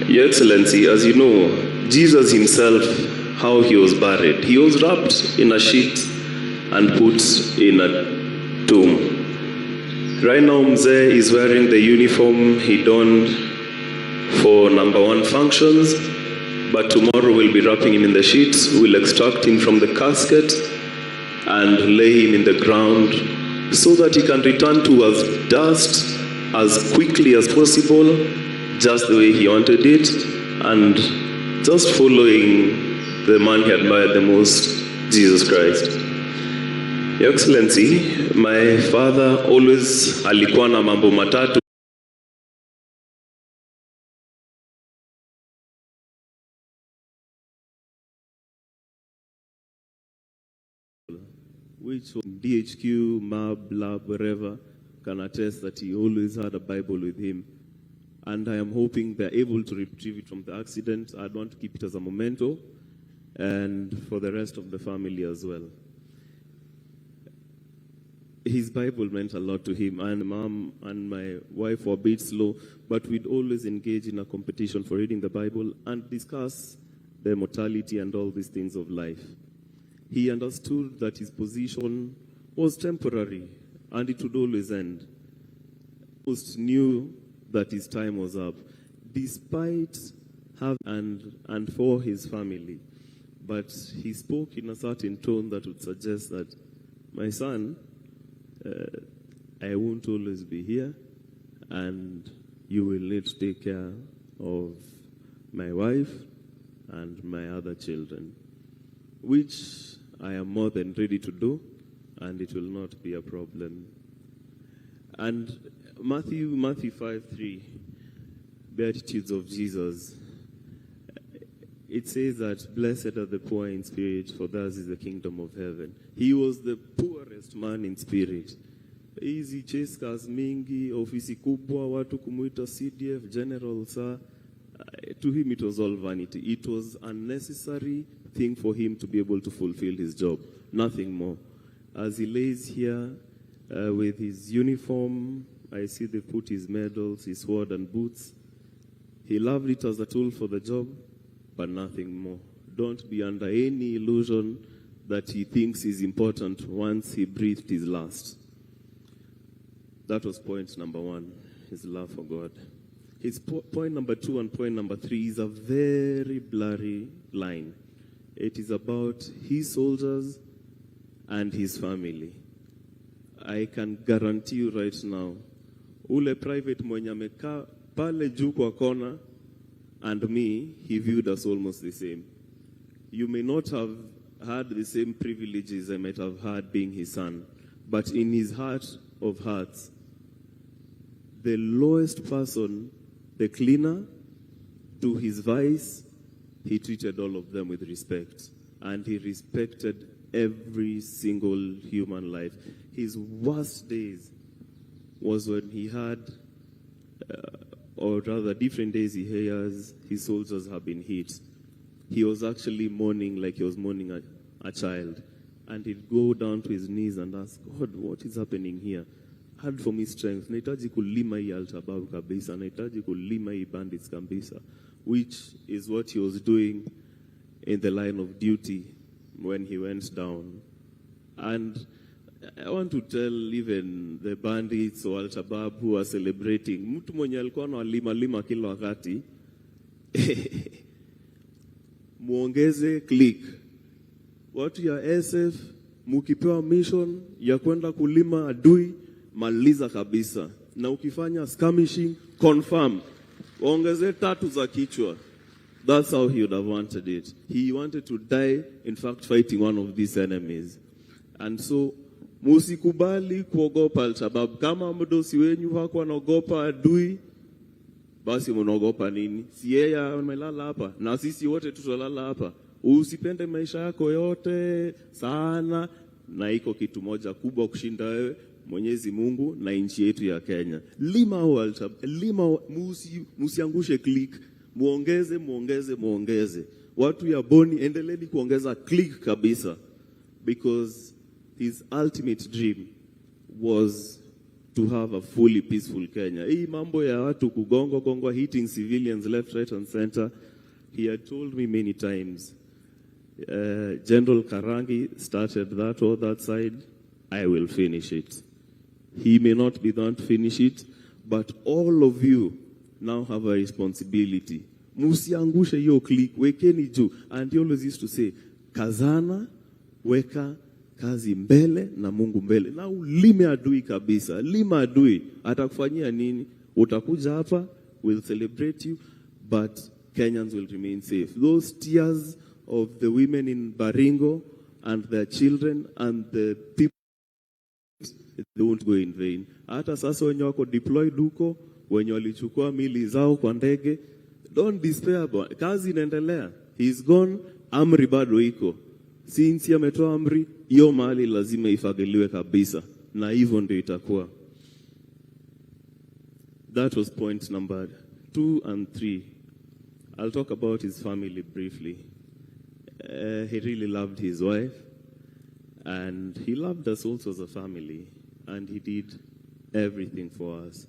Your Excellency, as you know, Jesus himself, how he was buried, he was wrapped in a sheet and put in a tomb. Right now, Mzee is wearing the uniform he donned for #1 functions, but tomorrow we'll be wrapping him in the sheets. We'll extract him from the casket and lay him in the ground so that he can return to us dust as quickly as possible, just the way he wanted it, and just following the man he admired the most, Jesus Christ. Your Excellency, my father always alikuwa na mambo matatu which DHQ, MAB, Lab, wherever, can attest that he always had a Bible with him. And I am hoping they're able to retrieve it from the accident. I'd want to keep it as a memento, and for the rest of the family as well. His Bible meant a lot to him, and Mom and my wife were a bit slow, but we'd always engage in a competition for reading the Bible and discuss the mortality and all these things of life. He understood that his position was temporary and it would always end. Most knew that his time was up, despite having and for his family. But he spoke in a certain tone that would suggest that, my son, I won't always be here, and you will need to take care of my wife and my other children, which I am more than ready to do, and it will not be a problem. And Matthew 5:3, Beatitudes of Jesus, it says that blessed are the poor in spirit, for theirs is the kingdom of heaven. He was the poorest man in spirit. Hizi cheskas mingi, ofisi kubwa, watu kumuita CDF, general, sir. To him it was all vanity. It was a necessary thing for him to be able to fulfill his job, nothing more. As he lays here with his uniform, I see they put his medals, his sword and boots. He loved it as a tool for the job, but nothing more. Don't be under any illusion that he thinks is important once he breathed his last. That was point #1, his love for God. His point #2 and point #3 is a very blurry line. It is about his soldiers and his family. I can guarantee you right now, ule private mwenye amekaa pale juu kwa kona and me, he viewed us almost the same. You may not have had the same privileges I might have had being his son, but in his heart of hearts, the lowest person, the cleaner, to his vice, he treated all of them with respect. And he respected every single human life. His worst days was when he had, or rather different days he hears his soldiers have been hit. He was actually mourning like he was mourning a child. And he'd go down to his knees and ask, God, what is happening here? Add for me strength. Nahitaji kulima hii Al-Shabaab kabisa. Nahitaji kulima hii bandits kabisa. Which is what he was doing in the line of duty when he went down. And I want to tell even the bandits or Al-Shabaab who are celebrating, mtu mwenye alikuwa analima kila wakati, muongeze click. Watu ya SF, mukipewa mission ya kwenda kulima adui, maliza kabisa. Na ukifanya skirmishing, confirm. Ongeze 3 za kichwa. That's how he would have wanted it. He wanted to die, in fact, fighting one of these enemies. And so, musikubali kuogopa Al-Shabaab. Kama mdosi wenyu hakuwa anaogopa adui, basi mnaogopa nini? Si yeye amelala hapa, na sisi wote tutalala hapa. Usipende maisha yako yote sana, na iko kitu moja kubwa kushinda wewe, Mwenyezi Mungu na nchi yetu ya Kenya. Lima musiangushe click, muongeze. Watu ya Boni endeleeni kuongeza click kabisa, because his ultimate dream was to to have a fully peaceful Kenya. Hii mambo ya watu kugongwa, hitting civilians left, right and center. He had told me many times, General Karangi started that or that side, I will finish it. He may not be the one to finish it, but all of you now have a responsibility. Musiangushe hiyo click, wekeni juu. And he always used to say, kazana, weka kazi mbele na Mungu mbele. Na ulime adui kabisa. Lima adui. Atakufanyia nini? Utakuja hapa, we'll celebrate you, but Kenyans will remain safe. Those tears of the women in Baringo and their children and the people, they won't go in vain. Hata sasa wenye wako deployed huko, wenye walichukua mili zao kwa ndege, don't despair, kazi inaendelea. He's gone, amri bado iko. Since ametoa amri, hiyo mali lazima ifagiliwe kabisa. Na hivyo ndio itakuwa. That was point number 2 and 3. I'll talk about his family briefly. He really loved his wife, and he loved us also as a family, and he did everything for us.